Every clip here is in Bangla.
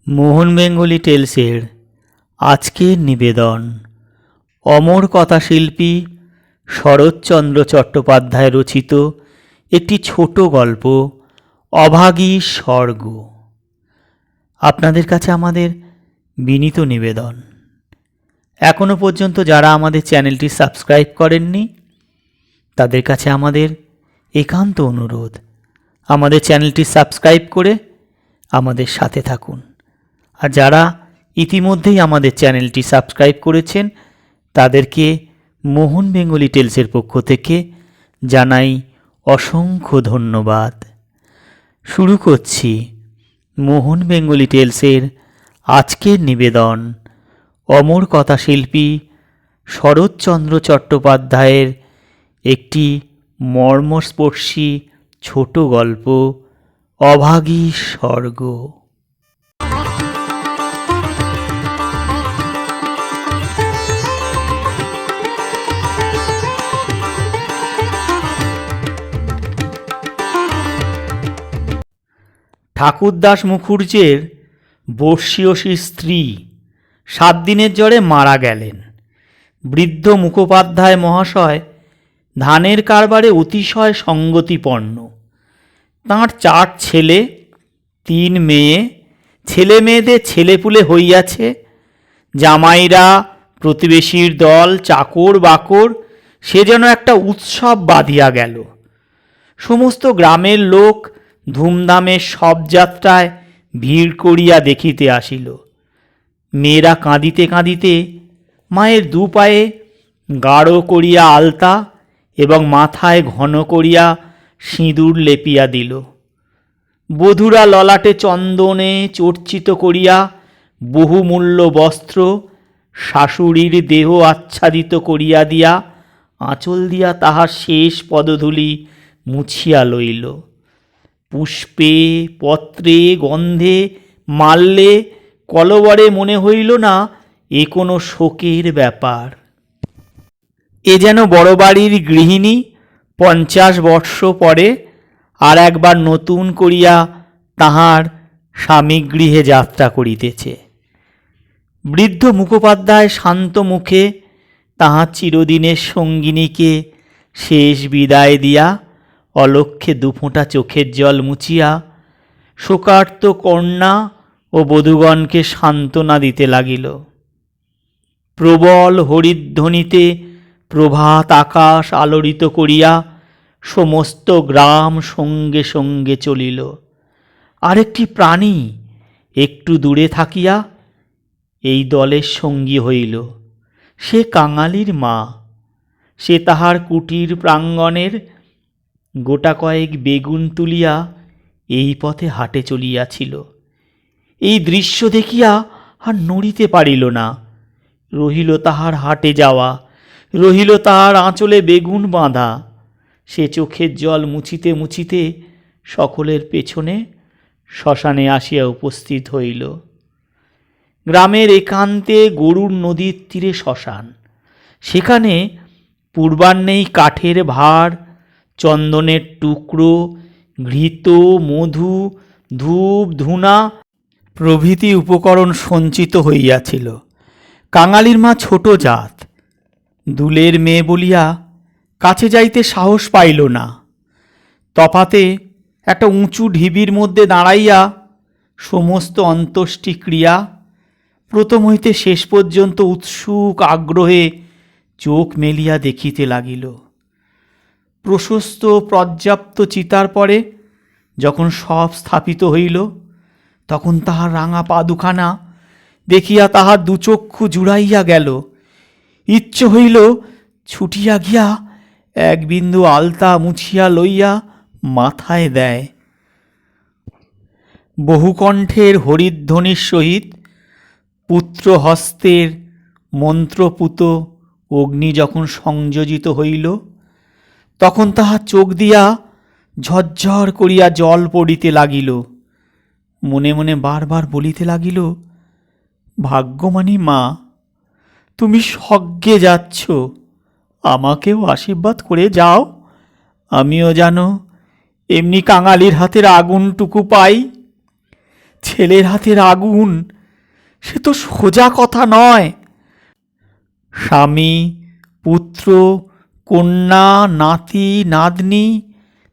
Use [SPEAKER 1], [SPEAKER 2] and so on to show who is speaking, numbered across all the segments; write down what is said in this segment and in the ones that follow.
[SPEAKER 1] মোহন বেঙ্গলি টেলসের আজকের নিবেদন অমর কথাশিল্পী শরৎচন্দ্র চট্টোপাধ্যায় রচিত একটি ছোট গল্প অভাগী স্বর্গ। আপনাদের কাছে আমাদের বিনীত নিবেদন, এখনও পর্যন্ত যারা আমাদের চ্যানেলটি সাবস্ক্রাইব করেননি তাদের কাছে আমাদের একান্ত অনুরোধ, আমাদের চ্যানেলটি সাবস্ক্রাইব করে আমাদের সাথে থাকুন। আর যারা ইতিমধ্যেই আমাদের চ্যানেলটি সাবস্ক্রাইব করেছেন তাদেরকে মোহন বেঙ্গলি টেলসের পক্ষ থেকে জানাই অসংখ্য ধন্যবাদ। শুরু করছি মোহন বেঙ্গলি টেলসের আজকের নিবেদন অমর কথাশিল্পী শরৎচন্দ্র চট্টোপাধ্যায়ের একটি মর্মস্পর্শী ছোট গল্প অভাগী স্বর্গ। ঠাকুরদাস মুখুজ্জের বর্ষীয়সী স্ত্রী 7 দিনের জ্বরে মারা গেলেন। বৃদ্ধ মুখোপাধ্যায় মহাশয় ধানের কারবারে অতিশয় সঙ্গতিপন্ন। তাঁর 4 ছেলে 3 মেয়ে, ছেলে মেয়েদের ছেলেপুলে হইয়াছে। জামাইরা, প্রতিবেশীর দল, চাকর বাকর, সে যেন একটা উৎসব বাঁধিয়া গেল। সমস্ত গ্রামের লোক ধুমধামে সব যাত্রায় ভিড় করিয়া দেখিতে আসিল। মেয়েরা কাঁদিতে কাঁদিতে মায়ের 2 পায়ে গাঢ় করিয়া আলতা এবং মাথায় ঘন করিয়া সিঁদুর লেপিয়া দিল। বধূরা ললাটে চন্দনে চর্চিত করিয়া বহুমূল্য বস্ত্র শাশুড়ির দেহ আচ্ছাদিত করিয়া দিয়া আঁচল দিয়া তাহার শেষ পদধূলি মুছিয়া লইল। পুষ্পে, পত্রে, গন্ধে, মাল্যে, কলবরে মনে হইল না এ কোনো শোকের ব্যাপার। এ যেন বড় বাড়ির গৃহিণী 50 বর্ষ পরে আর একবার নতুন করিয়া তাহার স্বামীগৃহে যাত্রা করিতেছে। বৃদ্ধ মুখোপাধ্যায় শান্ত মুখে তাহার চিরদিনের সঙ্গিনীকে শেষ বিদায় দিয়া অলক্ষ্যে 2 ফোঁটা চোখের জল মুছিয়া শোকার্ত কন্যা ও বধূগণকে সান্ত্বনা দিতে লাগিল। প্রবল হরিধ্বনিতে প্রভাত আকাশ আলোড়িত করিয়া সমস্ত গ্রাম সঙ্গে সঙ্গে চলিল। আরেকটি প্রাণী একটু দূরে থাকিয়া এই দলের সঙ্গী হইল। সে কাঙালির মা। সে তাহার কুটির প্রাঙ্গণের গোটা কয়েক বেগুন তুলিয়া এই পথে হাটে চলিয়াছিল। এই দৃশ্য দেখিয়া আর নড়িতে পারিল না। রহিল তাহার হাটে যাওয়া, রহিল তাহার আঁচলে বেগুন বাঁধা। সে চোখের জল মুছিতে মুছিতে সকলের পেছনে শ্মশানে আসিয়া উপস্থিত হইল। গ্রামের একান্তে গরুর নদীর তীরে শ্মশান। সেখানে পূর্বাহ্নেই কাঠের ভাঁড়, চন্দনের টুকরো, ঘৃত, মধু, ধূপ, ধূনা প্রভৃতি উপকরণ সঞ্চিত হইয়াছিল। কাঙালির মা ছোট জাত, দুলের মেয়ে বলিয়া কাছে যাইতে সাহস পাইল না। তফাতে একটা উঁচু ঢিবির মধ্যে দাঁড়াইয়া সমস্ত অন্ত্যেষ্টিক্রিয়া প্রথম হইতে শেষ পর্যন্ত উৎসুক আগ্রহে চোখ মেলিয়া দেখিতে লাগিল। প্রশস্ত পর্যাপ্ত চিতার পরে যখন সব স্থাপিত হইল তখন তাহার রাঙা পা 2খানা দেখিয়া তাহার 2 চক্ষু জুড়াইয়া গেল। ইচ্ছে হইল ছুটিয়া গিয়া 1 বিন্দু আলতা মুছিয়া লইয়া মাথায় দেয়। বহুকণ্ঠের হরিধ্বনির সহিত পুত্র হস্তের মন্ত্রপুত অগ্নি যখন সংযোজিত হইল তখন তাহার চোখ দিয়া ঝরঝর করিয়া জল পড়িতে লাগিল। মনে মনে বারবার বলিতে লাগিল, ভাগ্যমানী মা, তুমি স্বর্গে যাচ্ছ, আমাকেও আশীর্বাদ করে যাও, আমিও যেন এমনি কাঙালির হাতের আগুনটুকু পাই। ছেলের হাতের আগুন সে তো সোজা কথা নয়। স্বামী, পুত্র, কন্যা, নাতি নাতনি,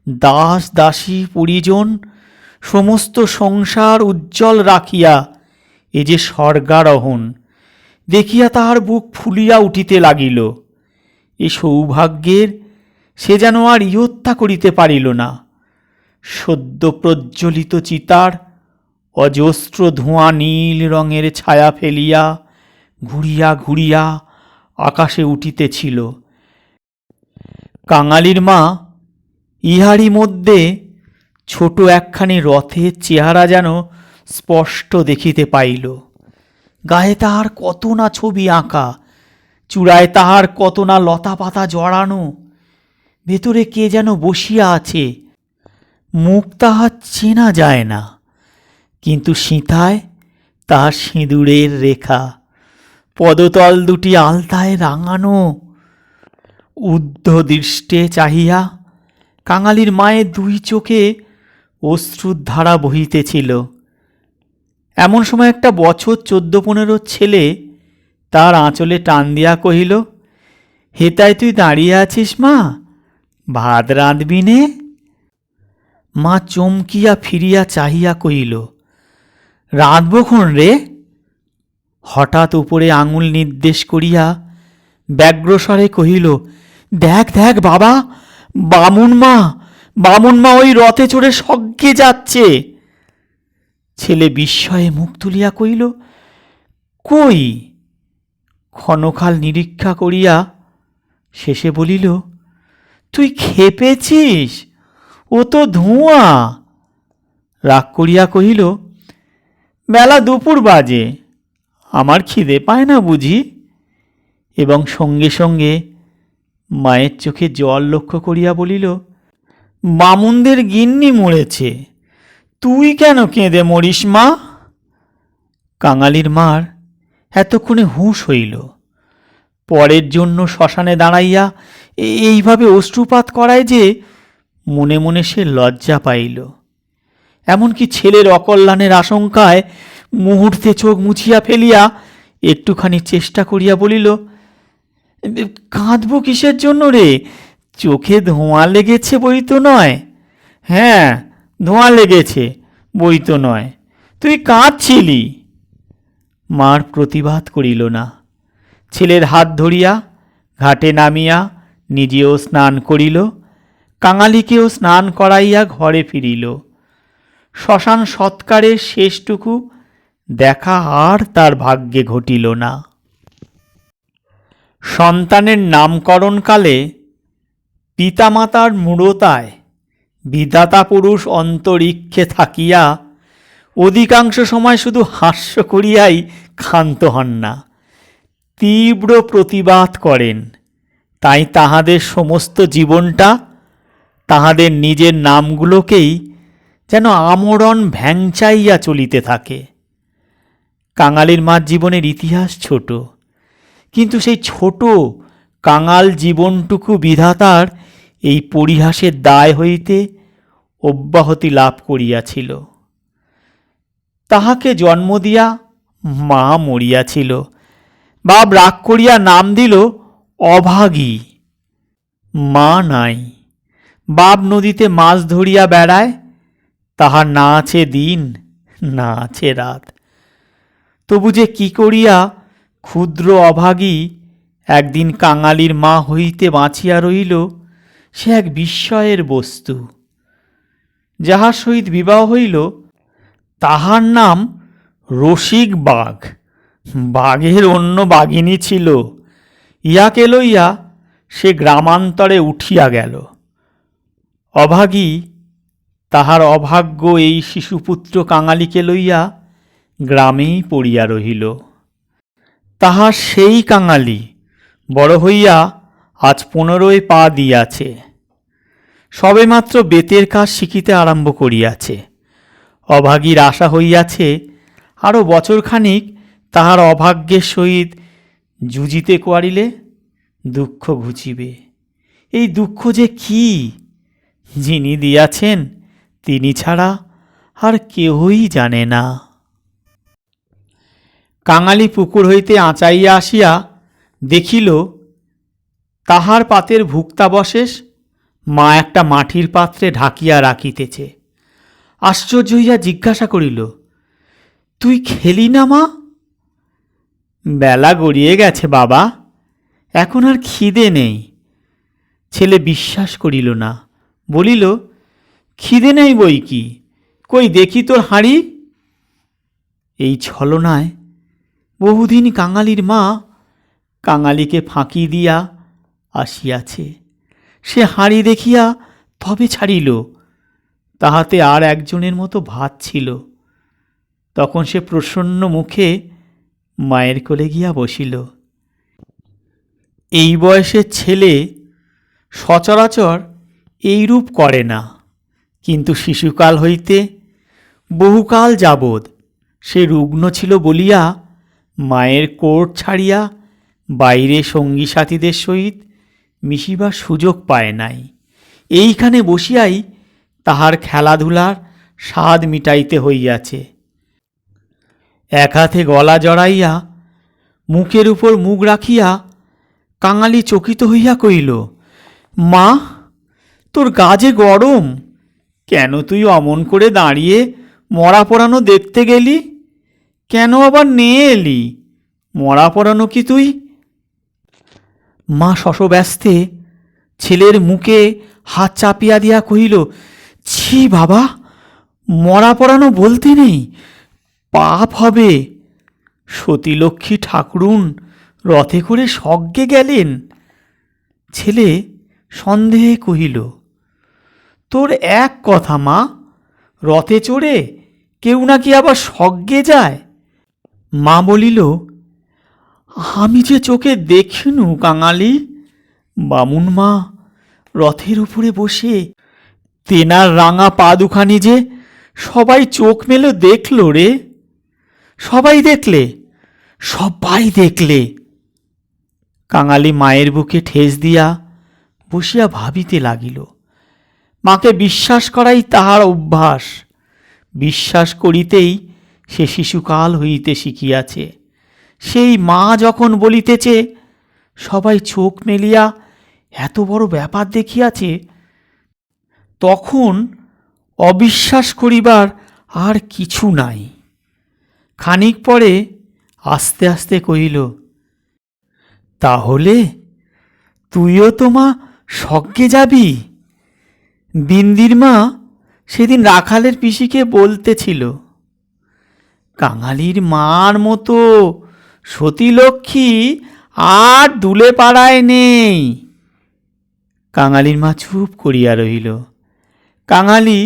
[SPEAKER 1] দাস দাসী পরিজন সমস্ত সংসার উজ্জ্বল রাখিয়া এ যে স্বর্গারোহণ দেখিয়া তাহার বুক ফুলিয়া উঠিতে লাগিল। এ সৌভাগ্যের সে যেন আর ইহত্যা করিতে পারিল না। সদ্য প্রজ্বলিত চিতার অজস্র ধোঁয়া নীল রঙের ছায়া ফেলিয়া ঘুরিয়া ঘুরিয়া আকাশে উঠিতেছিল। কাঙালির মা ইহারই মধ্যে ছোট একখানি রথের চেহারা যেন স্পষ্ট দেখিতে পাইল। গায়ে তাহার কত না ছবি আঁকা, চূড়ায় তাহার কত না লতা পাতা জড়ানো, ভেতরে কে যেন বসিয়া আছে। মুখ তাহার চেনা যায় না, কিন্তু সিঁথায় তাহার সিঁদুরের রেখা, পদতল দুটি আলতায় রাঙানো। ঊর্ধ্বদৃষ্টে চাহিয়া কাঙালির মায়ের দুই চোখে অশ্রুর ধারা বহিতেছিল। এমন সময় একটা বছর 14-15 ছেলে তার আঁচলে টান দিয়া কহিল, হেতায় তুই দাঁড়িয়ে আছিস মা, ভাত রাঁধবি নে? মা চমকিয়া ফিরিয়া চাহিয়া কহিল, রাঁধবক্ষণ রে? হঠাৎ উপরে আঙুল নির্দেশ করিয়া ব্যগ্রস্বরে কহিল, দেখ দেখ বাবা, বামুন মা ওই রথে চড়ে স্বর্গে যাচ্ছে। ছেলে বিস্ময়ে মুখ তুলিয়া কহিল, কই? ক্ষণকাল নিরীক্ষা করিয়া শেষে বলিল, তুই খেপেছিস, ও তো ধোঁয়া। রাগ করিয়া কহিল, বেলা দুপুর বাজে, আমার খিদে পায় না বুঝি? এবং সঙ্গে সঙ্গে মায়ের চোখে জল লক্ষ্য করিয়া বলিল, বামুনদের গিন্নি মরেছে, তুই কেন কেঁদে মরিস মা? কাঙালির মার এতক্ষণে হুঁশ হইল। পরের জন্য শ্মশানে দাঁড়াইয়া এইভাবে অশ্রুপাত করায় যে মনে মনে সে লজ্জা পাইল। এমনকি ছেলের অকল্যাণের আশঙ্কায় মুহূর্তে চোখ মুছিয়া ফেলিয়া একটুখানি চেষ্টা করিয়া বলিল, কাঁদব কিসের জন্য রে? চোখে ধোঁয়া লেগেছে বই তো নয়। হ্যাঁ, ধোঁয়া লেগেছে বই তো নয়, তুই কাঁদছিলি। মার প্রতিবাদ করিল না। ছেলের হাত ধরিয়া ঘাটে নামিয়া নিজেও স্নান করিল, কাঙালিকেও স্নান করাইয়া ঘরে ফিরিল। শ্মশান সৎকারের শেষটুকু দেখা আর তার ভাগ্যে ঘটিল না। সন্তানের নামকরণকালে পিতামাতার মূঢ়তায় বিধাতা পুরুষ অন্তরিক্ষে থাকিয়া অধিকাংশ সময় শুধু হাস্য করিয়াই ক্ষান্ত হন না, তীব্র প্রতিবাদ করেন। তাই তাহাদের সমস্ত জীবনটা তাহাদের নিজের নামগুলোকেই যেন আমরণ ভ্যাংচাইয়া চলিতে থাকে। কাঙালির মার জীবনের ইতিহাস ছোট, কিন্তু সেই ছোট কাঙাল জীবনটুকু বিধাতার এই পরিহাসের দায় হইতে অব্যাহতি লাভ করিয়াছিল। তাহাকে জন্ম দিয়া মা মরিয়াছিল। বাপ রাগ করিয়া নাম দিল অভাগী। মা নাই। বাপ নদীতে মাছ ধরিয়া বেড়ায়, তাহার না আছে দিন না আছে রাত। তবু যে কি করিয়া ক্ষুদ্র অভাগী একদিন কাঙালির মা হইতে বাঁচিয়া রহিল, সে এক বিস্ময়ের বস্তু। যাহার সহিত বিবাহ হইল তাহার নাম রসিক বাঘ। বাঘের অন্য বাঘিনী ছিল। ইহাকে লইয়া সে গ্রামান্তরে উঠিয়া গেল। অভাগী তাহার অভাগ্য এই শিশুপুত্র কাঙালিকে লইয়া গ্রামেই পড়িয়া রহিল। তাহার সেই কাঙালি বড় হইয়া আজ 15 পা দিয়াছে। সবেমাত্র বেতের কাজ শিখিতে আরম্ভ করিয়াছে। অভাগীর আশা হইয়াছে আরও বছরখানিক তাহার অভাগ্যের সহিত যুজিতে পারিলে দুঃখ ঘুচিবে। এই দুঃখ যে কি, যিনি দিয়াছেন তিনি ছাড়া আর কেহই জানে না। কাঙালি পুকুর হইতে আঁচাইয়া আসিয়া দেখিল তাহার পাতের ভুক্তাবশেষ মা একটা মাটির পাত্রে ঢাকিয়া রাখিতেছে। আশ্চর্য হইয়া জিজ্ঞাসা করিল, তুই খেলি না মা? বেলা গড়িয়ে গেছে বাবা, এখন আর খিদে নেই। ছেলে বিশ্বাস করিল না, বলিল, খিদে নেই বই কি, কই দেখি তোর হাঁড়ি। এই ছলনায় বহুদিন কাঙালির মা কাঙালিকে ফাঁকি দিয়া আসিয়াছে। সে হাঁড়ি দেখিয়া তবে ছাড়িল, তাহাতে আর একজনের মতো ভাত ছিল। তখন সে প্রসন্ন মুখে মায়ের কোলে গিয়া বসিল। এই বয়সের ছেলে সচরাচর এইরূপ করে না, কিন্তু শিশুকাল হইতে বহুকাল যাবৎ সে রুগ্ন ছিল বলিয়া মায়ের কোট ছাড়িয়া বাইরে সঙ্গী সাথীদের সহিত মিশিবার সুযোগ পায় নাই। এইখানে বসিয়াই তাহার খেলাধুলার স্বাদ মিটাইতে হইয়াছে। এক হাতে গলা জড়াইয়া মুখের উপর মুখ রাখিয়া কাঙালি চকিত হইয়া কহিল, মা, তোর গা যে গরম, কেন তুই অমন করে দাঁড়িয়ে মরা পড়ানো দেখতে গেলি? কেন আবার নিয়ে এলি? মরা পড়ানো কি তুই? মা শশব্যস্তে ছেলের মুখে হাত চাপিয়া দিয়া কহিল, ছি বাবা, মরা পড়ানো বলতে নেই, পাপ হবে। সতীলক্ষ্মী ঠাকুরুন রথে করে স্বর্গে গেলেন। ছেলে সন্দেহে কহিল, তোর এক কথা মা, রথে চড়ে কেউ নাকি আবার স্বর্গে যায়? মা বলিল, আমি যে চোখে দেখিনু কাঙালি। বামুন মা রথের উপরে বসে তেনার রাঙা পা দুখানি যে সবাই চোখ মেলে দেখল রে। সবাই দেখলে, সবাই দেখলে। কাঙালি মায়ের বুকে ঠেস দিয়া বসিয়া ভাবিতে লাগিল। মাকে বিশ্বাস করাই তাহার অভ্যাস। বিশ্বাস করিতেই সে শিশুকাল হইতে শিখিয়াছে। সেই মা যখন বলিতেছে সবাই চোখ মেলিয়া এত বড় ব্যাপার দেখিয়াছে, তখন অবিশ্বাস করিবার আর কিছু নাই। খানিক পরে আস্তে আস্তে কহিল, তাহলে তুইও তো মা স্বর্গে যাবি? বিন্দির মা সেদিন রাখালের পিসিকে বলতেছিল। কাঙালির মার মতো সতীলক্ষ্মী আর দুলে পাড়ায় নেই। কাঙালির মা চুপ করিয়া রহিল। কাঙালি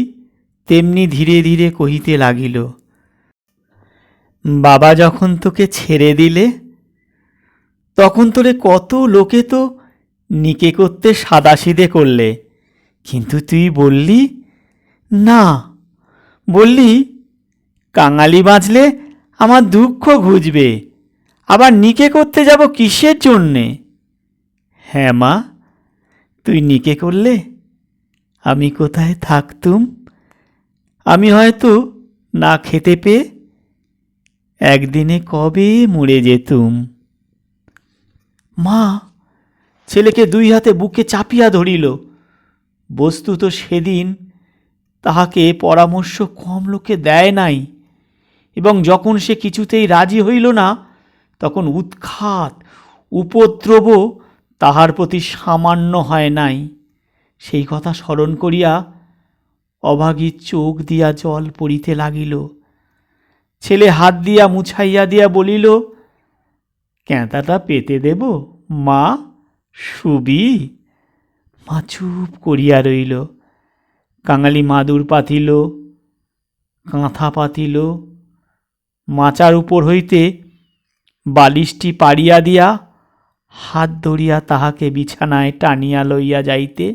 [SPEAKER 1] তেমনি ধীরে ধীরে কহিতে লাগিল, বাবা যখন তোকে ছেড়ে দিলে, তখন তোরে কত লোকে তো নিকে করতে সাদাসিধে করলে, কিন্তু তুই বললি না। বললি, কাঙালি বাঁচলে আমার দুঃখ ঘুচবে, আবার নিকে করতে যাব কিসের জন্যে? হ্যাঁ মা, তুই নিকে করলে আমি কোথায় থাকতুম? আমি হয়তো না খেতে পেয়ে একদিনে কবে মরে যেতুম। মা ছেলেকে দুই হাতে বুকে চাপিয়া ধরিল। বস্তুত সেদিন তাহাকে পরামর্শ কম লোকে দেয় নাই, এবং যখন সে কিছুতেই রাজি হইল না, তখন উৎখাত উপদ্রব তাহার প্রতি সামান্য হয় নাই। সেই কথা স্মরণ করিয়া অভাগীর চোখ দিয়া জল পড়িতে লাগিল। ছেলে হাত দিয়া মুছাইয়া দিয়া বলিল, ক্যাঁতাটা পেতে দেব মা, শুবি? মা চুপ করিয়া রইল। কাঙালি মাদুর পাতিল, কাঁথা পাতিল, মাচার উপর হইতে বালিশটি পাড়িয়া দিয়া হাত ধরিয়া তাহাকে বিছানায় টানিয়া লইয়া যাইতে।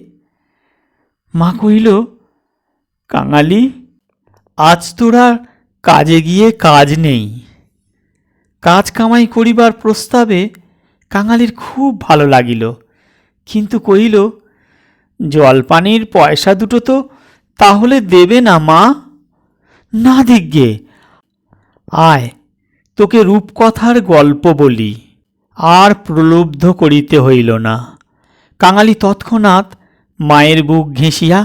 [SPEAKER 1] মা কহিল, কাঙালি, আজ তোরা কাজে গিয়ে কাজ নেই। কাজ কামাই করিবার প্রস্তাবে কাঙালির খুব ভালো লাগিল, কিন্তু কহিল, জলপানির পয়সা দুটো তো তাহলে দেবে না মা? না দিগ্গে, আয় তোকে রূপকথার গল্প বলি। আর প্রলুব্ধ করিতে হইল না। কাঙালি তৎক্ষণাৎ মায়ের বুক ঘেঁষিয়া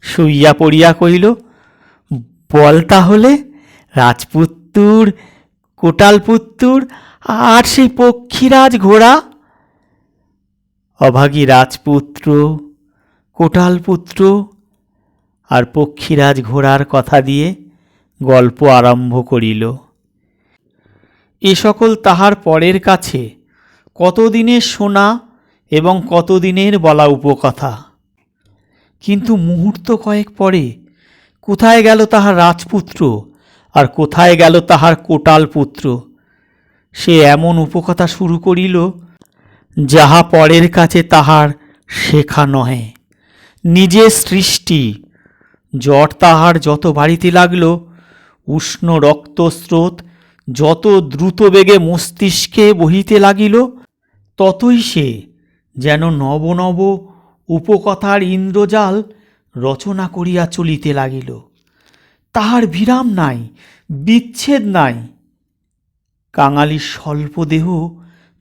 [SPEAKER 1] শুইয়া পড়িয়া কহিল, বল তাহলে, রাজপুত্তুর, কোটালপুত্তুর আর সেই পক্ষীরাজ ঘোড়া। অভাগী রাজপুত্র, কোটালপুত্র আর পক্ষীরাজ ঘোড়ার কথা দিয়ে গল্প আরম্ভ করিল। এ সকল তাহার পরের কাছে কতদিনের শোনা এবং কতদিনের বলা উপকথা। কিন্তু মুহূর্ত কয়েক পরে কোথায় গেল তাহার রাজপুত্র আর কোথায় গেল তাহার কোটালপুত্র? সে এমন উপকথা শুরু করিল যাহা পরের কাছে তাহার শেখা নহে, নিজের সৃষ্টি। জ্বর তাহার যত বাড়িতে লাগল, উষ্ণ রক্তস্রোত যত দ্রুত বেগে মস্তিষ্কে বহিতে লাগিল, ততই সে যেন নব নব উপকথার ইন্দ্রজাল রচনা করিয়া চলিতে লাগিল। তাহার বিরাম নাই, বিচ্ছেদ নাই। কাঙালির স্বল্প দেহ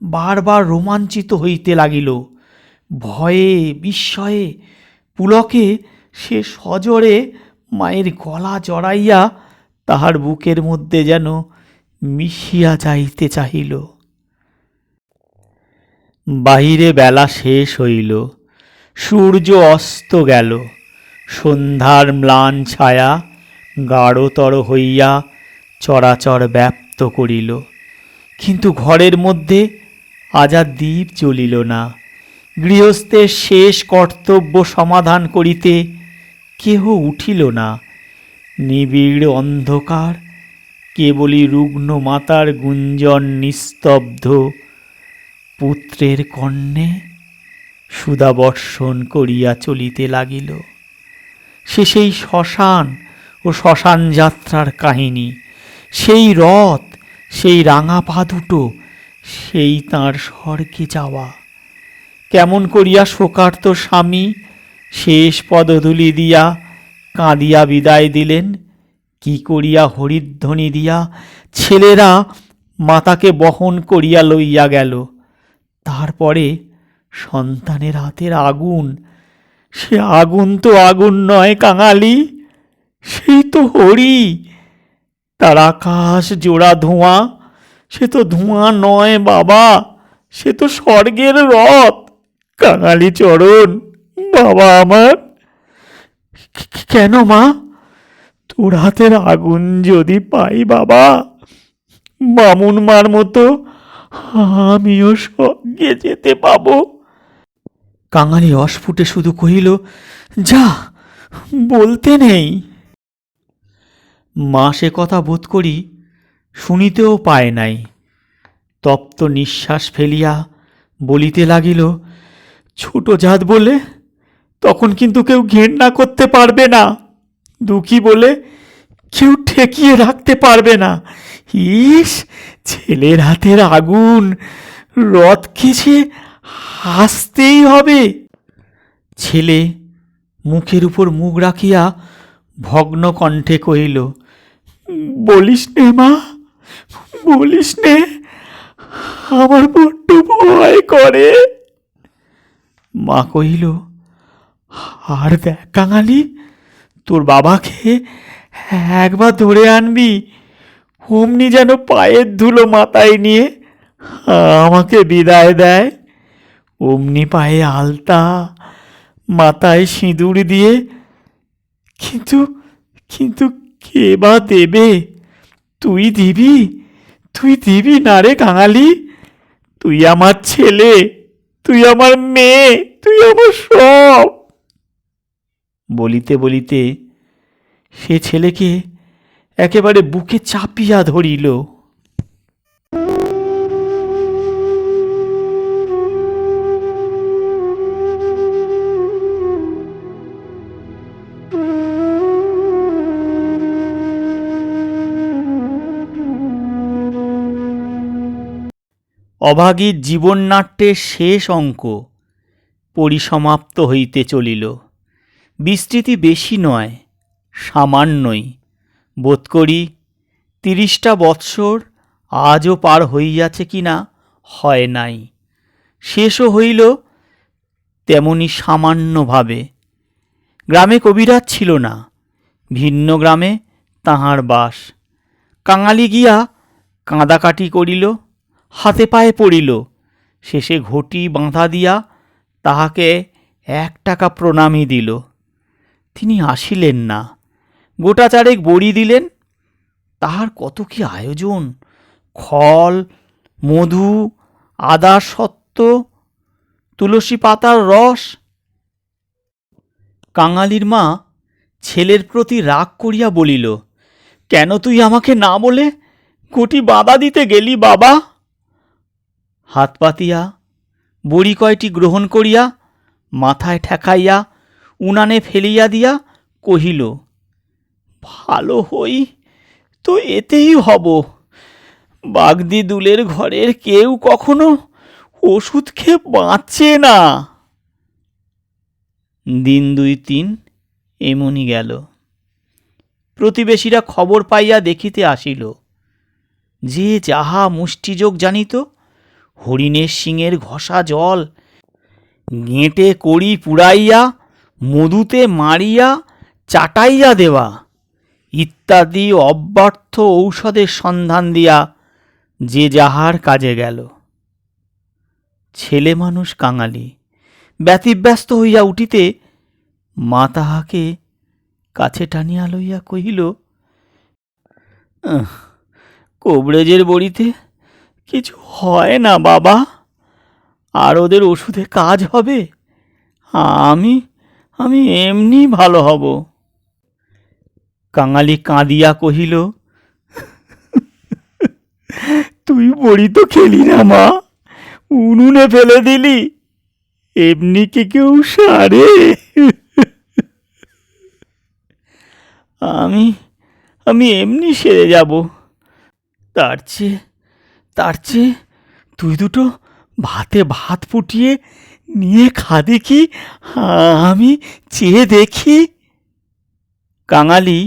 [SPEAKER 1] বারবার রোমাঞ্চিত হইতে লাগিল। ভয়ে বিস্ময়ে পুলকে সে সজোরে মায়ের গলা জড়াইয়া তাহার বুকের মধ্যে যেন মিশিয়া যাইতে চাহিল। বাহিরে বেলা শেষ হইল, সূর্য অস্ত গেল, সন্ধ্যার ম্লান ছায়া গাঢ়তর হইয়া চরাচর ব্যাপ্ত করিল। কিন্তু ঘরের মধ্যে আজ আর দীপ জ্বলিল না। গৃহস্থের শেষ কর্তব্য সমাধান করিতে কেহ উঠিল না। নিবিড় অন্ধকার, কেবলই রুগ্ন মাতার গুঞ্জন নিস্তব্ধ। পুত্রের কর্ণে সুধাবর্ষণ করিয়া চলিতে লাগিল। সে সেই শ্মশান ও শ্মশান যাত্রার কাহিনী, সেই রথ, সেই রাঙা পা দুটো, সেই তাঁর স্বর্গে যাওয়া। কেমন করিয়া শোকার্ত স্বামী শেষ পদধূলি দিয়া কাঁদিয়া বিদায় দিলেন, কি করিয়া হরিধ্বনি দিয়া ছেলেরা মাতাকে বহন করিয়া লইয়া গেল। তারপরে সন্তানের হাতের আগুন, সে আগুন তো আগুন নয় কাঙালি, সেই তো হরি। তার আকাশ জোড়া ধোঁয়া, সে তো ধোঁয়া নয় বাবা, সে তো স্বর্গের রথ। কাঙালি চরণ, বাবা আমার। কেন মা, তোর হাতের আগুন যদি পাই বাবা, বামুন মার মতো আমিও স্বর্গে যেতে পাবো। কাঙালি অস্ফুটে শুধু কহিল, যা, বলতে নেই। মা সে কথা বোধ করি শুনিতেও পায় নাই। তপ্ত নিঃশ্বাস ফেলিয়া বলিতে লাগিল, ছোট জাত বলে তখন কিন্তু কেউ ঘেন্না করতে পারবে না, দুঃখী বলে কেউ ঠেকিয়ে রাখতে পারবে না। ইস, ছেলের হাতের আগুন, রথকে সে হাসতেই হবে। ছেলে মুখের উপর মুখ রাখিয়া ভগ্ন কণ্ঠে কহিল, বলিস নে মা, বলিস নে, আমার বড্ড ভয় করে। মা কহিল, আর দেখ কাঙালি, তোর বাবাকে একবার ধরে আনবি, অমনি যেন পায়ের ধুলো মাথায় নিয়ে আমাকে বিদায় দেয়। অমনি পায়ে আলতা, মাথায় সিঁদুর দিয়ে। কিন্তু কিন্তু কে বা দেবে? তুই দিবি? তুই দিবি না রে কাঙালি? তুই আমার ছেলে, তুই আমার মেয়ে, তুই আমার সব। বলিতে বলিতে সে ছেলেকে একেবারে বুকে চাপিয়া ধরিল। অভাগীর জীবননাট্যের শেষ অঙ্ক পরিসমাপ্ত হইতে চলিল। বিস্তৃতি বেশি নয়, সামান্যই। বোধ করি 30টা বৎসর আজও পার হইয়াছে কিনা হয় নাই। শেষও হইল তেমনি সামান্যভাবে। গ্রামে কবিরাজ ছিল না, ভিন্ন গ্রামে তাহার বাস। কাঙালি গিয়া কাঁদাকাটি করিল, হাতে পায়ে পড়িল, শেষে ঘটি বাঁধা দিয়া তাহাকে 1 টাকা প্রণামী দিল। তিনি আসিলেন না। গোটা চারেক বড়ি দিলেন। তাহার কত কি আয়োজন! খল, মধু, আদা সত্ত্ব, তুলসী পাতার রস। কাঙালির মা ছেলের প্রতি রাগ করিয়া বলিল, কেন তুই আমাকে না বলে ঘটি বাঁধা দিতে গেলি বাবা? হাত পাতিয়া বড়ি কয়টি গ্রহণ করিয়া মাথায় ঠেকাইয়া উনানে ফেলিয়া দিয়া কহিল, ভালো হই তো এতেই হব। বাগদি দুলের ঘরের কেউ কখনো ওষুধ খেয়ে বাঁচে না। দিন 2-3 এমনি গেল। প্রতিবেশীরা খবর পাইয়া দেখিতে আসিল। যে যাহা মুষ্টিযোগ জানিত, হরিণের শিঙের ঘষা জল গেঁটে কড়ি পুড়াইয়া মধুতে মারিয়া চাটাইয়া দেওয়া ইত্যাদি অব্যর্থ ঔষধের সন্ধান দিয়া যে যাহার কাজে গেল। ছেলে মানুষ কাঙালি ব্যতিব্যস্ত হইয়া উঠিতে মা তাহাকে কাছে টানিয়া লইয়া কহিল, কবরেজের বড়িতে কিছু হয় না বাবা, আর ওদের ওষুধে কাজ হবে? আমি আমি এমনি ভালো হব। কাঙালি কাঁদিয়া কহিল, তুই বড়ি তো খেলি না মা, উনুনে ফেলে দিলি। এমনি কি কেউ সারে? আমি আমি এমনি সেরে যাব। তার চেয়ে তুই দুটো ভাতে ভাত ফুটিয়ে নিয়ে খা দেখি, আমি চেয়ে দেখি। কাঙালি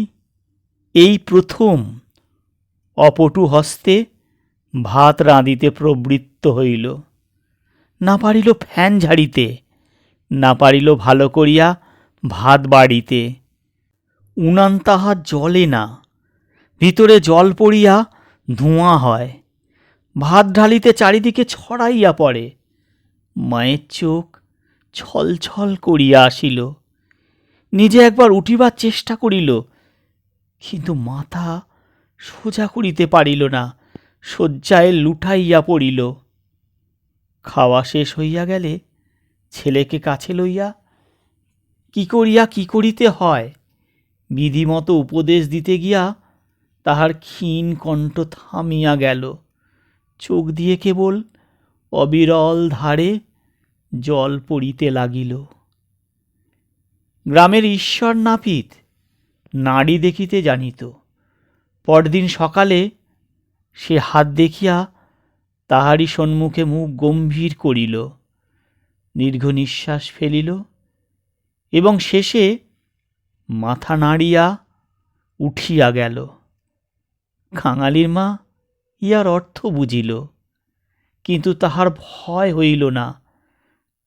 [SPEAKER 1] এই প্রথম অপটু হস্তে ভাত রাঁধিতে প্রবৃত্ত হইল। না পারিল ফ্যান ঝাড়িতে, না পারিল ভালো করিয়া ভাত বাড়িতে। উনান তাহার জ্বলে না, ভিতরে জল পড়িয়া ধোঁয়া হয়। ভাত ঢালিতে চারিদিকে ছড়াইয়া পড়ে। মায়ের চোখ ছলছল করিয়া আসিল। নিজে একবার উঠিবার চেষ্টা করিল, কিন্তু মাথা সোজা করিতে পারিল না, শয্যায় লুটাইয়া পড়িল। খাওয়া শেষ হইয়া গেলে ছেলেকে কাছে লইয়া কি করিতে হয় বিধিমতো উপদেশ দিতে গিয়া তাহার ক্ষীণ কণ্ঠ থামিয়া গেল। চোখ দিয়ে কেবল অবিরল ধারে জল পড়িতে লাগিল। গ্রামের ঈশ্বর নাপিত নাড়ি দেখিতে জানিত। পরদিন সকালে সে হাত দেখিয়া তাহারই সম্মুখে মুখ গম্ভীর করিল, দীর্ঘ নিঃশ্বাস ফেলিল এবং শেষে মাথা নাড়িয়া উঠিয়া গেল। কাঙালির মা ইহার অর্থ বুঝিল, কিন্তু তাহার ভয় হইল না।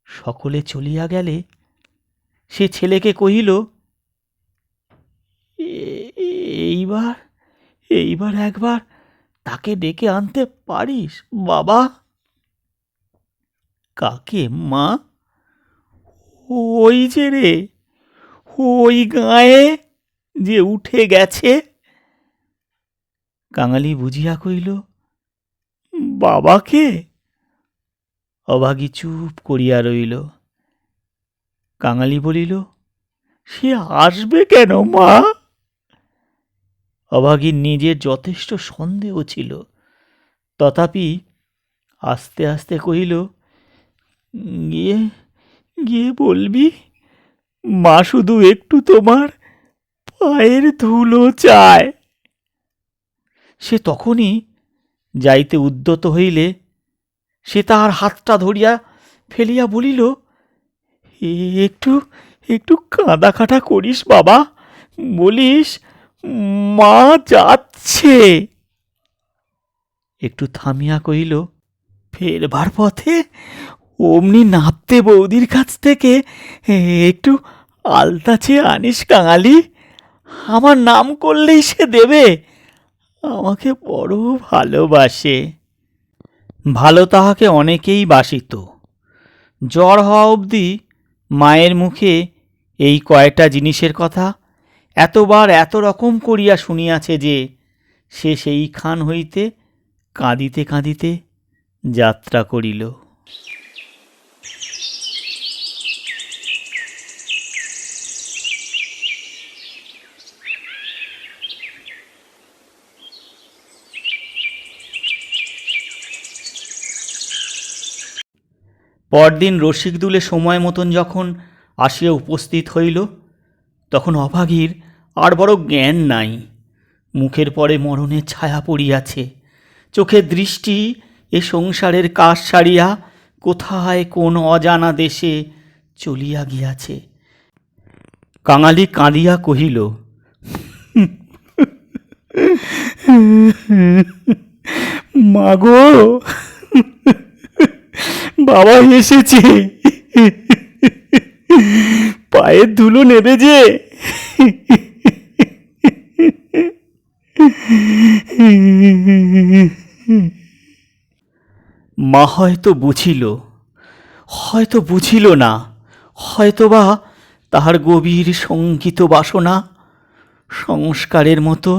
[SPEAKER 1] সকলে চলিয়া গেলে সে ছেলেকে কহিল, এইবার একবার তাকে ডেকে আনতে পারিস বাবা? কাকে মা? ওই যে রে, ওই গায়ে যে উঠে গেছে। কাঙালি বুঝিয়া কহিল, বাবাকে? অভাগী চুপ করিয়া রইল। কাঙালি বলিল, সে আসবে কেন মা? অভাগীর নিজের যথেষ্ট সন্দেহ ছিল, তথাপি আস্তে আস্তে কহিল, গিয়ে গিয়ে বলবি মা শুধু একটু তোমার পায়ের ধুলো চায়। সে তখনই যাইতে উদ্যত হইলে সে তাহার হাতটা ধরিয়া ফেলিয়া বলিল, একটু একটু কাঁদা কাটা করিস বাবা, বলিস মা যাচ্ছে। একটু থামিয়া কহিল, ফেরবার পথে অমনি নাপতে বৌদির কাছ থেকে একটু আলতা চেয়ে আনিস কাঙালি। আমার নাম করলেই সে দেবে। আমাকে বড় ভালোবাসে। ভালো তাহাকে অনেকেই বাসিত। জ্বর হওয়া অবধি মায়ের মুখে এই কয়টা জিনিসের কথা এতবার এত রকম করিয়া শুনিয়াছে যে সে সেইখান হইতে কাঁদিতে কাঁদিতে যাত্রা করিল। পরদিন রসিকদুলে সময় মতন যখন আসিয়া উপস্থিত হইল, তখন অভাগীর আর বড় জ্ঞান নাই। মুখের পরে মরণের ছায়া পড়িয়াছে। চোখের দৃষ্টি এ সংসারের কাজ সারিয়া কোথায় কোন অজানা দেশে চলিয়া গিয়াছে। কাঙালি কাঁদিয়া কহিল, মাগো, বাবা এসেছে, পায়ের ধুলো নেবে যে। মা হয়তো বুঝিল না, হয়তোবা তাহার গভীর শঙ্কিত বাসনা সংস্কারের মতো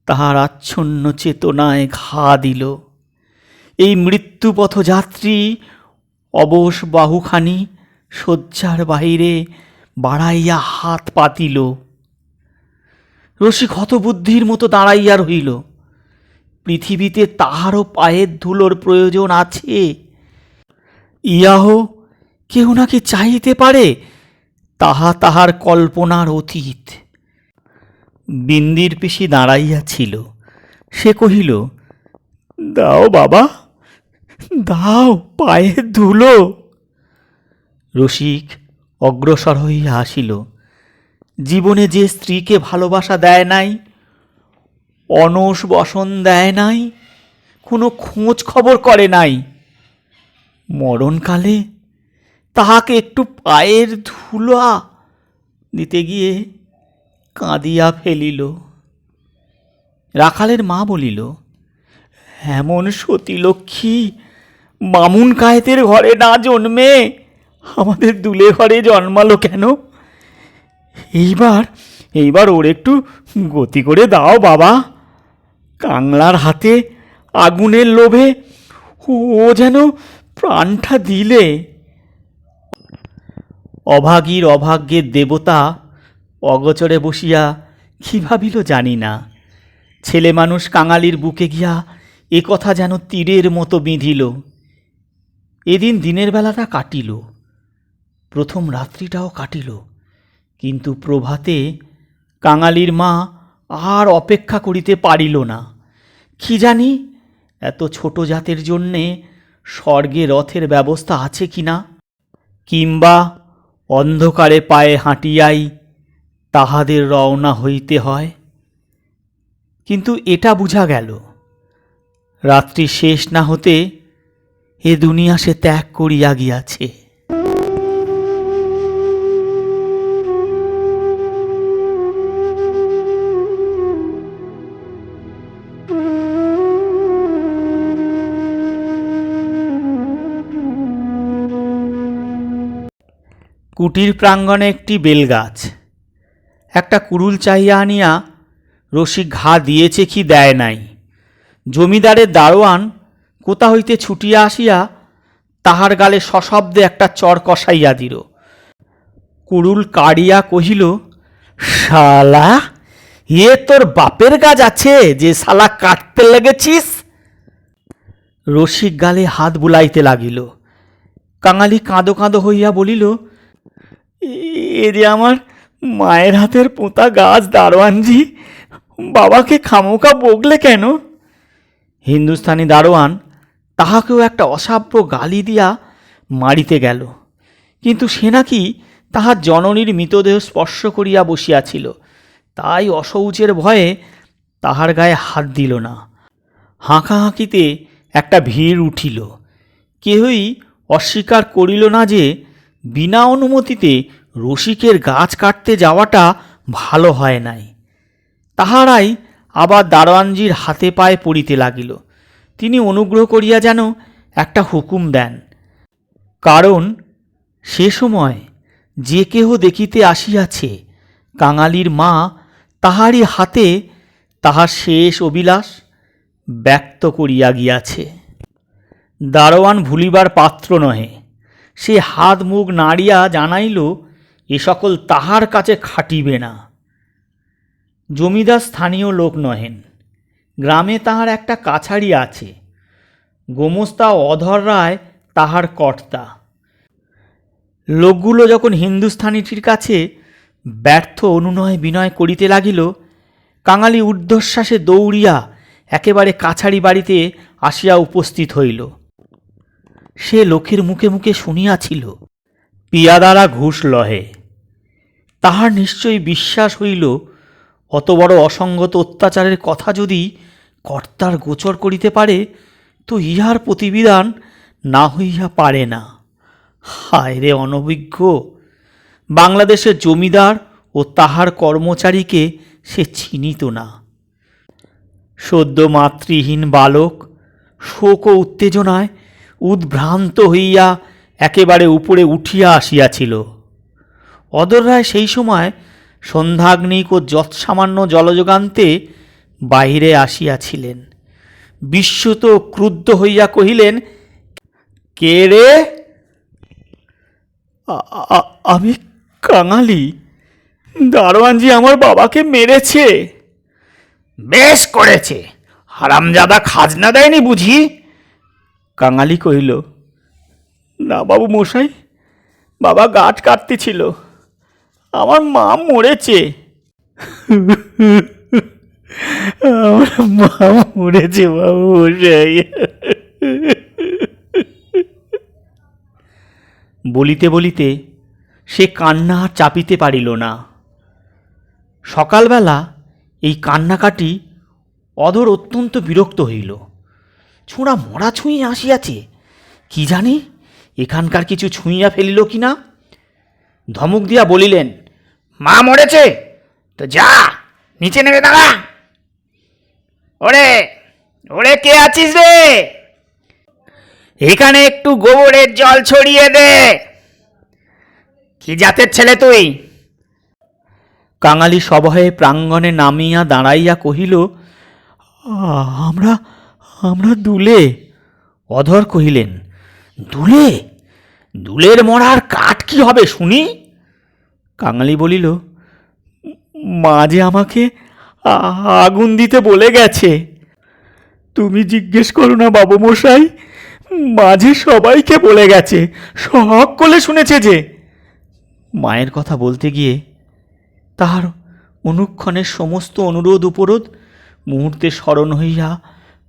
[SPEAKER 1] তাহার আচ্ছন্ন চেতনায় ঘা দিল। এই মৃত্যুপথযাত্রী অবশ বাহুখানি শয্যার বাহিরে বাড়াইয়া হাত পাতিল। রসিক হতবুদ্ধির মতো দাঁড়াইয়া রহিল। পৃথিবীতে তাহারও পায়ের ধুলোর প্রয়োজন আছে? ইহাও কেউ নাকি চাহিতে পারে? তাহার কল্পনার অতীত। বিন্দির পিসি দাঁড়াইয়াছিল। সে কহিল, দাও বাবা, দাও পায়ের ধুলো। রসিক অগ্রসর হইয়া আসিল। জীবনে যে স্ত্রীকে ভালোবাসা দেয় নাই, অনস বসন দেয় নাই, কোনো খোঁজ খবর করে নাই, মরণকালে তাহাকে একটু পায়ের ধুলা দিতে গিয়ে কাঁদিয়া ফেলিল। রাখালের মা বলিল, এমন সতীলক্ষ্মী বামুন কায়েতের ঘরে না জন্মে আমাদের দুলে ঘরে জন্মালো কেন? এইবার ওর একটু গতি করে দাও বাবা। কাংলার হাতে আগুনের লোভে ও যেন প্রাণটা দিলে। অভাগীর অভাগ্যের দেবতা অগোচরে বসিয়া কি ভাবিল জানি না। ছেলে মানুষ কাঙালির বুকে গিয়া এ কথা যেন তীরের মতো বিঁধিল। এদিন দিনের বেলাটা কাটিল, প্রথম রাত্রিটাও কাটিল, কিন্তু প্রভাতে কাঙালির মা আর অপেক্ষা করিতে পারিল না। কি জানি এত ছোট জাতের জন্যে স্বর্গে রথের ব্যবস্থা আছে কি না, কিংবা অন্ধকারে পায়ে হাঁটিয়াই তাহাদের রওনা হইতে হয়। কিন্তু এটা বুঝা গেল, রাত্রি শেষ না হতে এ দুনিয়া সে ত্যাগ করিয়া গিয়াছে। কুটির প্রাঙ্গণে একটি বেলগাছ। একটা কুড়ুল চাহিয়া আনিয়া রসিক ঘা দিয়েছে কি দেয় নাই। জমিদারের দারোয়ান কোথা হইতে ছুটিয়া আসিয়া তাহার গালে সশব্দে একটা চর কষাইয়া দিল। কুড়ুল কাড়িয়া কহিল, শালা, এ তোর বাপের গাছ আছে যে শালা কাটতে লেগেছিস? রসিক গালে হাত বুলাইতে লাগিল। কাঙালি কাঁদো কাঁদো হইয়া বলিল, এ যে আমার মায়ের হাতের পোঁতা গাছ দারোয়ানজি, বাবাকে খামোকা বকলে কেন? হিন্দুস্থানি দারোয়ান তাহাকেও একটা অসাব্য গালি দিয়া মারিতে গেল, কিন্তু সে নাকি তাহার জননীর মৃতদেহ স্পর্শ করিয়া বসিয়াছিল, তাই অশৌচের ভয়ে তাহার গায়ে হাত দিল না। হাঁকাহাঁকিতে একটা ভিড় উঠিল। কেহই অস্বীকার করিল না যে বিনা অনুমতিতে রসিকের গাছ কাটতে যাওয়াটা ভালো হয় নাই। তাহারাই আবার দারোয়ানজির হাতে পায়ে পড়িতে লাগিল। তিনি অনুগ্রহ করিয়া যেন একটা হুকুম দেন, কারণ সে সময় যে কেহ দেখিতে আসিয়াছে কাঙালির মা তাহারই হাতে তাহার শেষ অভিলাষ ব্যক্ত করিয়া গিয়াছে। দারোয়ান ভুলিবার পাত্র নহে। সে হাত মুখ নাড়িয়া জানাইল এ সকল তাহার কাছে খাটিবে না। জমিদার স্থানীয় লোক নহেন। গ্রামে তাহার একটা কাছারি আছে। গোমস্তা অধর রায় তাহার কর্তা। লোকগুলো যখন হিন্দুস্থানীটির কাছে ব্যর্থ অনুনয় বিনয় করিতে লাগিল, কাঙালি ঊর্ধ্বশ্বাসে দৌড়িয়া একেবারে কাছারি বাড়িতে আসিয়া উপস্থিত হইল। সে লোকের মুখে মুখে শুনিয়াছিল পিয়াদারা ঘুষ লহে। তাহার নিশ্চয়ই বিশ্বাস হইল অত বড় অসঙ্গত অত্যাচারের কথা যদি কর্তার গোচর করিতে পারে তো ইহার প্রতিবিধান না হইয়া পারে না। হায় রে অনভিজ্ঞ! বাংলাদেশের জমিদার ও তাহার কর্মচারীকে সে চিনিত না। সদ্য মাতৃহীন বালক শোক ও উত্তেজনায় উদ্ভ্রান্ত হইয়া একেবারে উপরে উঠিয়া আসিয়াছিল। অধর রায় সেই সময় সন্ধ্যাগ্নিক ও যৎসামান্য জলযোগান্তে বাহিরে আসিয়াছিলেন। বিস্মিত ক্রুদ্ধ হইয়া কহিলেন, কে রে? আমি কাঙালি। দারোয়ানজি আমার বাবাকে মেরেছে। বেশ করেছে, হারামজাদা খাজনা দেয়নি বুঝি? কাঙালি কহিল, না বাবু মশাই, বাবা গাছ কাটতেছিল, আমার মা মরেছে। আমার মা মরেছে বাবু মশাই। বলিতে বলিতে সে কান্না আর চাপিতে পারিল না। সকালবেলা এই কান্নাকাটি অধর অত্যন্ত বিরক্ত হইল। ছোঁড়া মরা ছুঁয়ে আসিয়াছে, কি জানি এখানকার কিছু ছুঁইয়া ফেলিল কি না। ধমক দিয়া বলিলেন, মা মরেছে তো যা নিচে নেমে দাঁড়া। ওরে ওরে, কে আছিস রে? এখানে একটু গোবরের জল ছড়িয়ে দে। কি জাতের ছেলে তুই? কাঙালি সভয়ে প্রাঙ্গণে নামিয়া দাঁড়াইয়া কহিল, আমরা আমরা দুলে। অধর কহিলেন, দুলে? দুলের মরার কাঠ কি হবে শুনি? কাঙালি বলিল, মা যে আমাকে আগুন দিতে বলে গেছে। তুমি জিজ্ঞেস করো না বাবু মশাই, মাঝে সবাইকে বলে গেছে, সকলে শুনেছে যে। মায়ের কথা বলতে গিয়ে তাহার অনুক্ষণের সমস্ত অনুরোধ উপরোধ মুহূর্তে স্মরণ হইয়া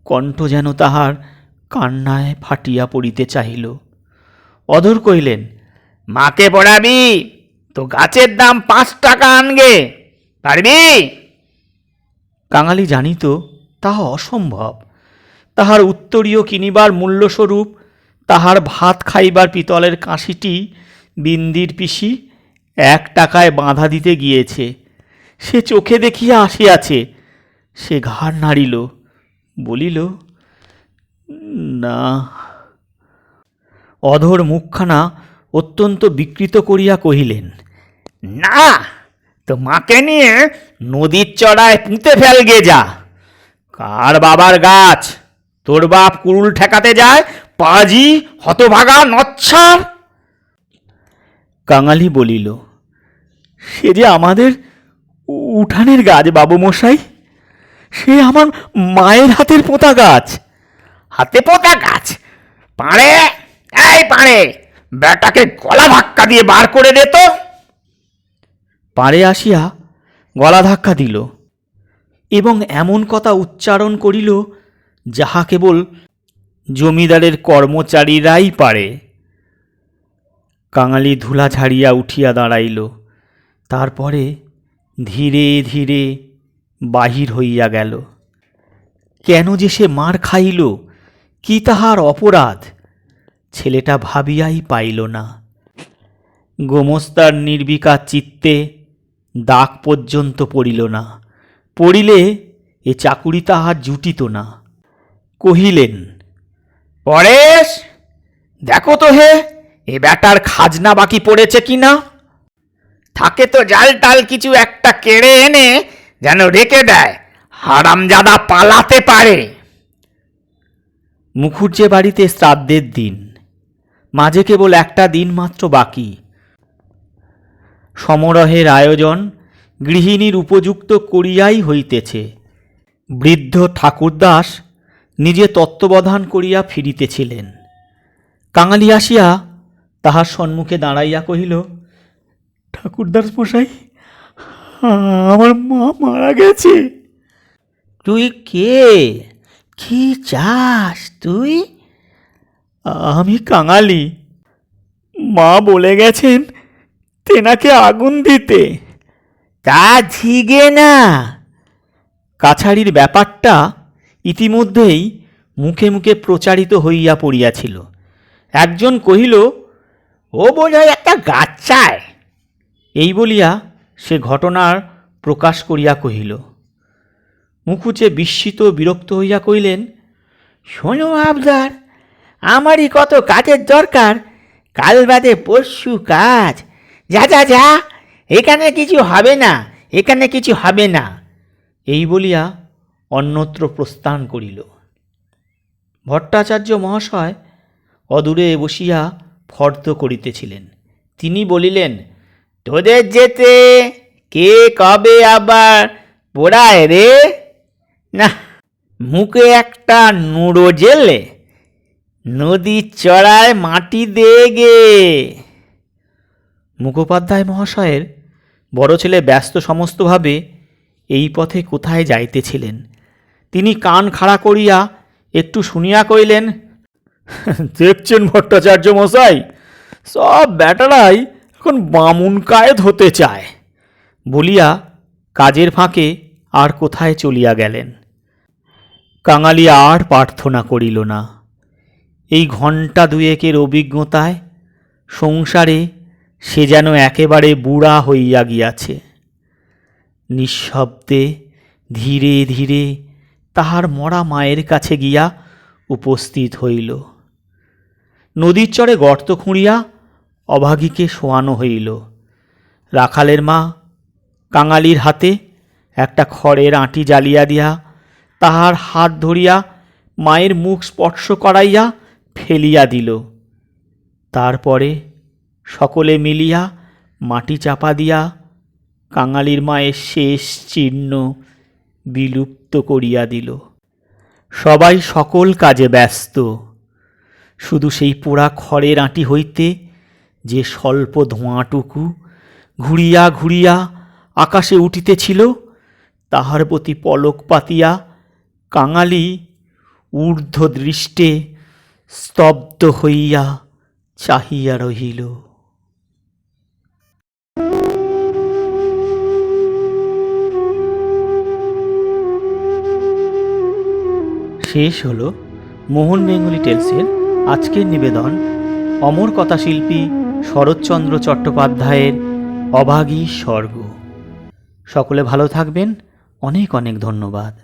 [SPEAKER 1] কণ্ঠ যেন তাহার কান্নায় ফাটিয়া পড়িতে চাহিল। অধর কহিলেন, মাকে পড়াবি তো গাছের দাম 5 টাকা আনগে, পারবি? কাঙালি জানিত তাহা অসম্ভব। তাহার উত্তরীয় কিনিবার মূল্যস্বরূপ তাহার ভাত খাইবার পিতলের কাঁসিটি বিন্দির পিসি 1 টাকায় বাঁধা দিতে গিয়েছে। সে চোখে দেখিয়া আসিয়াছে। সে ঘাড় নাড়িল, বলিল, না। অধর মুখখানা অত্যন্ত বিকৃত করিয়া কহিলেন, না তো মাকে নিয়ে নদীর চড়ায় পুঁতে ফেলগে যা। কার বাবার গাছ? তোর বাপ কুড়ুল ঠেকাতে যায়, পাজি হতভাগা নচ্ছার। কাঙালি বলিল, সে যে আমাদের উঠানের গাছ বাবু মশাই, সে আমার মায়ের হাতের পোঁতা গাছ। হাতে পোঁতা গাছ? পাড়ে, এই পাড়ে, বেটাকে গলা ধাক্কা দিয়ে বার করে দে তো। পাড়ে আসিয়া গলা ধাক্কা দিল এবং এমন কথা উচ্চারণ করিল যাহা কেবল জমিদারের কর্মচারীরাই পারে। কাঙালি ধুলা ঝাড়িয়া উঠিয়া দাঁড়াইল। তারপরে ধীরে ধীরে বাহির হইয়া গেল। কেন যে সে মার খাইল, কি তাহার অপরাধ, ছেলেটা ভাবিয়াই পাইল না। গোমস্তার নির্বিকার চিত্তে দাগ পর্যন্ত পড়িল না। পড়িলে এ চাকুরি তাহার জুটিত না। কহিলেন, পরেশ, দেখো তো হে, এ ব্যাটার খাজনা বাকি পড়েছে কিনা। থাকে তো জাল টাল কিছু একটা কেড়ে এনে যেন রেখে দেয়, হারামজাদা পালাতে পারে। মুখুজ্জে বাড়িতে শ্রাদ্ধের দিন, মাঝে কেবল একটা দিন মাত্র বাকি। সমারোহের আয়োজন গৃহিণীর উপযুক্ত করিয়াই হইতেছে। বৃদ্ধ ঠাকুরদাস নিজে তত্ত্বাবধান করিয়া ফিরিতেছিলেন। কাঙালি আসিয়া তাহার সম্মুখে দাঁড়াইয়া কহিল, ঠাকুরদাস মশাই, আমার মা মারা গেছে। তুই কে? কি চাস তুই? আমি কাঙালি। মা বলে গেছেন তেনাকে আগুন দিতে। তা ঝিগে না। কাছারির ব্যাপারটা ইতিমধ্যেই মুখে মুখে প্রচারিত হইয়া পড়িয়াছিল। একজন কহিল, ও বোধহয় একটা গাছ চায়। এই বলিয়া সে ঘটনার প্রকাশ করিয়া কহিল। মুখুজ্জে বিস্মিত বিরক্ত হইয়া কহিলেন, শোনো আবদার, আমারই কত কাজের দরকার, কাল বাদে পরশু কাজ। যা যা যা, এখানে কিছু হবে না, এখানে কিছু হবে না। এই বলিয়া অন্যত্র প্রস্থান করিল। ভট্টাচার্য মহাশয় অদূরে বসিয়া ফর্দ করিতেছিলেন। তিনি বলিলেন, তোদের যেতে কে কবে আবার পোড়ায় রে? না, মুখে একটা নুড়ো জেলে, নদীর চড়ায় মাটি দে গে। মুখোপাধ্যায় মহাশয়ের বড় ছেলে ব্যস্ত সমস্তভাবে এই পথে কোথায় যাইতেছিলেন। তিনি কান খাড়া করিয়া একটু শুনিয়া কইলেন, দেখছেন ভট্টাচার্য মশাই, সব ব্যাটারাই এখন বামুন কায়েত হতে চায়। বলিয়া কাজের ফাঁকে আর কোথায় চলিয়া গেলেন। কাঙালি আর প্রার্থনা করিল না। এই ঘণ্টা দুয়েকের অভিজ্ঞতায় সংসারে সে যেন একেবারে বুড়া হইয়া গিয়াছে। নিঃশব্দে ধীরে ধীরে তাহার মরা মায়ের কাছে গিয়া উপস্থিত হইল। নদীর চরে গর্ত খুঁড়িয়া অভাগীকে শোয়ানো হইল। রাখালের মা কাঙালির হাতে একটা খড়ের আঁটি জ্বালিয়া দিয়া তাহার হাত ধরিয়া মায়ের মুখ স্পর্শ করাইয়া ফেলিয়া দিল। তারপরে সকলে মিলিয়া মাটি চাপা দিয়া কাঙালির মায়ের শেষ চিহ্ন বিলুপ্ত করিয়া দিল। সবাই সকল কাজে ব্যস্ত। শুধু সেই পোড়া খড়ের আঁটি হইতে যে স্বল্প ধোঁয়াটুকু ঘুরিয়া ঘুরিয়া আকাশে উঠিতেছিল, তাহার প্রতি পলক পাতিয়া কাঙালি ঊর্ধ্ব দৃষ্টে স্তব্ধ হইয়া চাহিয়া রহিল। শেষ হলো মোহন বেঙ্গলি টেলসের আজকের নিবেদন অমর কথাশিল্পী শরৎচন্দ্র চট্টোপাধ্যায়ের অভাগী স্বর্গ। সকলে ভালো থাকবেন। অনেক অনেক ধন্যবাদ।